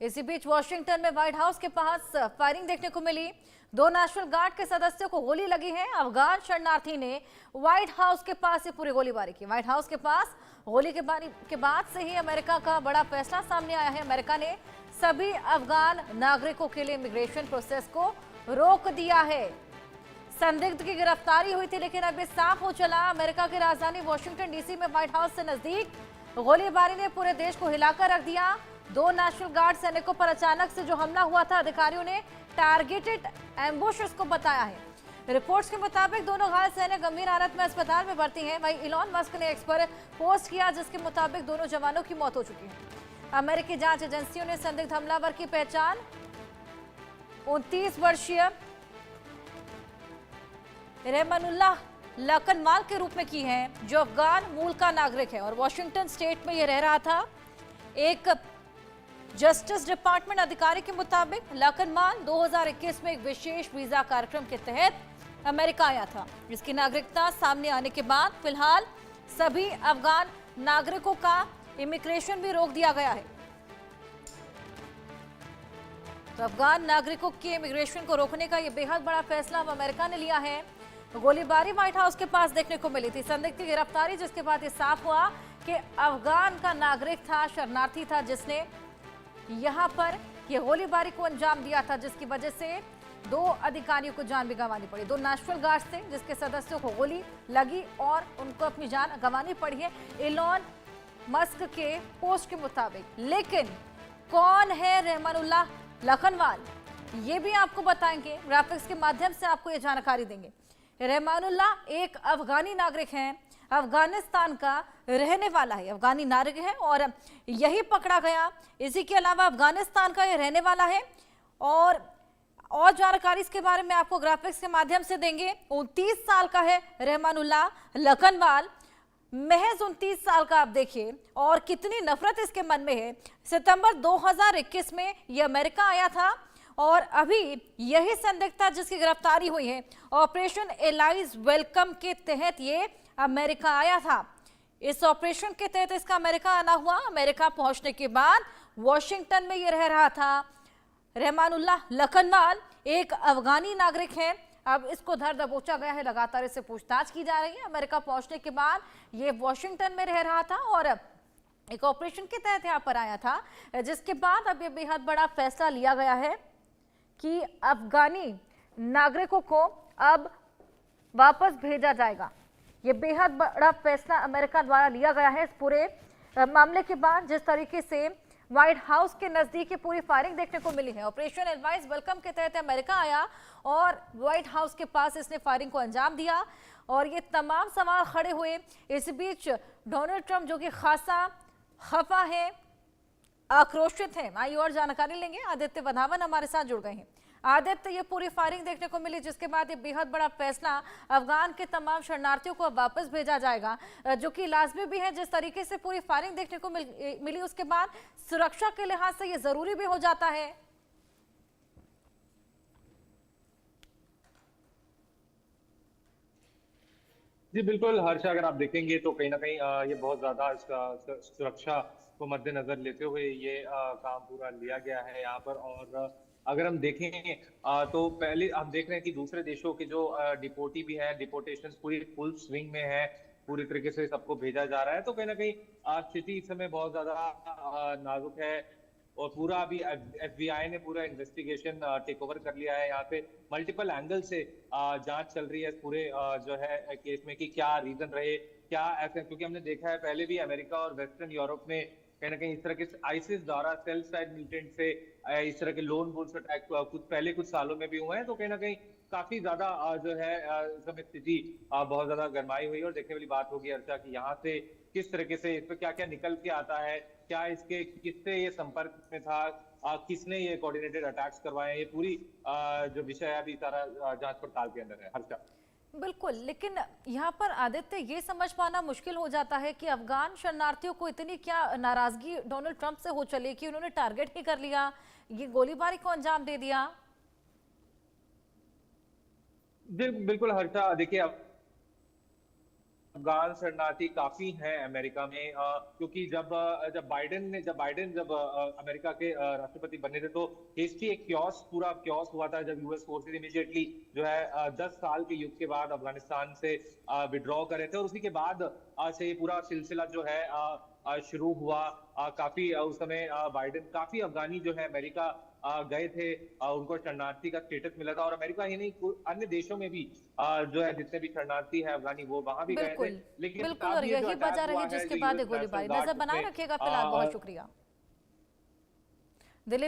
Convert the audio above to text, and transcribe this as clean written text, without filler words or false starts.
इसी बीच वॉशिंगटन में white house के पास फायरिंग देखने को मिली। 2 नेशनल गार्ड के सदस्यों को गोली लगी है। अफगान शरणार्थी ने व्हाइट हाउस के पास ये पूरी गोलीबारी की। व्हाइट हाउस के पास गोलीबारी के बाद से ही अमेरिका का बड़ा फैसला सामने आया है। अमेरिका ने सभी अफगान नागरिकों के लिए इमिग्रेशन प्रोसेस को रोक दिया है। संदिग्ध की गिरफ्तारी हुई थी, लेकिन अब ये साफ हो चला। अमेरिका की राजधानी वॉशिंगटन डीसी में व्हाइट हाउस से नजदीक गोलीबारी ने पूरे देश को हिलाकर रख दिया। 2 नेशनल गार्ड सैनिकों पर अचानक से जो हमला हुआ था, अधिकारियों ने टारगेटेड एम्बुश इसको बताया है। रिपोर्ट्स के मुताबिक दोनों घायल सैनिक गंभीर हालत में अस्पताल में भर्ती हैं। वहीं इलॉन मस्क ने एक्स पर पोस्ट किया, जिसके मुताबिक दोनों जवानों की मौत हो चुकी है। अमेरिकी जांच एजेंसियों ने संदिग्ध हमलावर की पहचान 29 वर्षीय रहमानुल्लाह लखनवाल के रूप में की है, जो अफगान मूल का नागरिक है और वॉशिंगटन स्टेट में यह रह रहा था। एक जस्टिस डिपार्टमेंट अधिकारी के मुताबिक लखनवाल 2021 में एक विशेष वीजा कार्यक्रम के तहत अमेरिका आया था, जिसकी नागरिकता सामने आने के बाद फिलहाल सभी अफगान नागरिकों का इमिग्रेशन भी रोक दिया गया है। तो अफगान नागरिकों के इमिग्रेशन को रोकने का यह बेहद बड़ा फैसला अब अमेरिका ने लिया है। गोलीबारी व्हाइट हाउस के पास देखने को मिली थी। संदिग्ध की गिरफ्तारी, जिसके बाद ये साफ हुआ कि अफगान का नागरिक था, शरणार्थी था, जिसने यहां पर ये गोलीबारी को अंजाम दिया था, जिसकी वजह से 2 अधिकारियों को जान भी गंवानी पड़ी। 2 नेशनल गार्ड थे, जिसके सदस्यों को गोली लगी और उनको अपनी जान गंवानी पड़ी है, इलॉन मस्क के पोस्ट के मुताबिक। लेकिन कौन है रहमानुल्लाह लखनवाल, ये भी आपको बताएंगे। ग्राफिक्स के माध्यम से आपको ये जानकारी देंगे। रहमानुल्लाह एक अफगानी नागरिक हैं, अफगानिस्तान का रहने वाला है, अफगानी नागरिक है और यही पकड़ा गया। इसी के अलावा अफगानिस्तान का ये रहने वाला है और जानकारी इसके बारे में आपको ग्राफिक्स के माध्यम से देंगे। 29 साल का है रहमानुल्लाह लखनवाल, महज 29 साल का। आप देखिए और कितनी नफरत इसके मन में है। सितंबर 2021 में ये अमेरिका आया था और अभी यही संदिग्ध था जिसकी गिरफ्तारी हुई है। ऑपरेशन एलाइज वेलकम के तहत ये अमेरिका आया था। इस ऑपरेशन के तहत इसका अमेरिका आना हुआ। अमेरिका पहुंचने के बाद वॉशिंगटन में ये रह रहा था। रहमानुल्लाह लखनवाल एक अफगानी नागरिक है। अब इसको धर दबोचा गया है, लगातार इससे पूछताछ की जा रही है। अमेरिका पहुंचने के बाद ये वॉशिंगटन में रह रहा था और एक ऑपरेशन के तहत यहाँ पर आया था, जिसके बाद अब ये बेहद बड़ा फैसला लिया गया है कि अफगानी नागरिकों को अब वापस भेजा जाएगा। ये बेहद बड़ा फैसला अमेरिका द्वारा लिया गया है इस पूरे मामले के बाद, जिस तरीके से व्हाइट हाउस के नजदीक पूरी फायरिंग देखने को मिली है। ऑपरेशन एडवाइस वेलकम के तहत अमेरिका आया और व्हाइट हाउस के पास इसने फायरिंग को अंजाम दिया और ये तमाम सवाल खड़े हुए। इस बीच डोनाल्ड ट्रंप, जो कि खासा खफा है, आक्रोशित है। आइए और जानकारी लेंगे। आदित्य वधावन हमारे साथ जुड़ गए हैं। आदित्य, ये पूरी फायरिंग देखने को मिली, जिसके बाद ये बेहद बड़ा फैसला, अफगान के तमाम शरणार्थियों को वापस भेजा जाएगा, जो कि लाजमी भी है। जिस तरीके से पूरी फायरिंग देखने को मिली, उसके बाद सुरक्षा के लिहाज से ये जरूरी भी हो जाता है। जी बिल्कुल हर्षा, अगर आप देखेंगे तो कहीं ना कहीं ये बहुत ज्यादा इसका सुरक्षा को मद्देनजर लेते हुए ये काम पूरा लिया गया है यहाँ पर। और अगर हम देखें तो पहले हम देख रहे हैं कि दूसरे देशों के जो डिपोटी भी है, डिपोटेशन पूरी फुल स्विंग में है, पूरी तरीके से सबको भेजा जा रहा है। तो कहीं ना कहीं स्थिति इस समय बहुत ज्यादा नाजुक है और पूरा अभी FBI ने पूरा इन्वेस्टिगेशन टेक ओवर कर लिया है। यहाँ पे मल्टीपल एंगल से जांच चल रही है पूरे जो है केस में कि क्या रीजन रहे, क्या ऐसे, क्योंकि हमने देखा है पहले भी अमेरिका और वेस्टर्न यूरोप में कहीं ना कहीं इस तरह के आईसिस द्वारा सेल्फ साइड मिलिटेंट से इस तरह के लोन वुल्फ अटैक कुछ सालों में भी हुए हैं। तो कहीं ना कहीं काफी ज्यादा जो है समय स्थिति बहुत ज्यादा गरमाई हुई है और देखने वाली बात होगी अर्चा कि यहाँ से किस तरीके से इस पर क्या क्या निकल के आता है, क्या इसके किससे ये संपर्क में था, किसने ये कोऑर्डिनेटेड अटैक्स करवाए, ये पूरी जो विषय है अभी सारा जांच पड़ताल के अंदर है हर्षा। बिल्कुल, लेकिन यहाँ पर आदित्य ये समझ पाना मुश्किल हो जाता है कि अफगान शरणार्थियों को इतनी क्या नाराजगी डोनाल्ड ट्रंप से हो चली कि उन्होंने टारगेट ही कर लिया, ये गोलीबारी को अंजाम दे दिया। बिल्कुल हर्षा, देखिए अब अफगान शरणार्थी काफी हैं अमेरिका में, क्योंकि जब बाइडेन अमेरिका के राष्ट्रपति बने थे तो हिस्ट्री एक पूरा क्योस हुआ था, जब यूएस फोर्सेज इमीडिएटली जो है 10 साल के युद्ध के बाद अफगानिस्तान से विड्रॉ करे थे, और उसी के बाद से ये पूरा सिलसिला जो है शुरू हुआ। काफी उस समय बाइडेन काफी अफगानी जो है अमेरिका गए थे, उनको शरणार्थी का स्टेटस मिला था, और अमेरिका ही नहीं अन्य देशों में भी जो है जितने भी शरणार्थी है अफगानी वो वहां भी गए थे। लेकिन बिल्कुल, और यही वजह रही जिसके बाद गोलीबारी। नजर बनाए रखिएगा, फिलहाल बहुत शुक्रिया। दिल्ली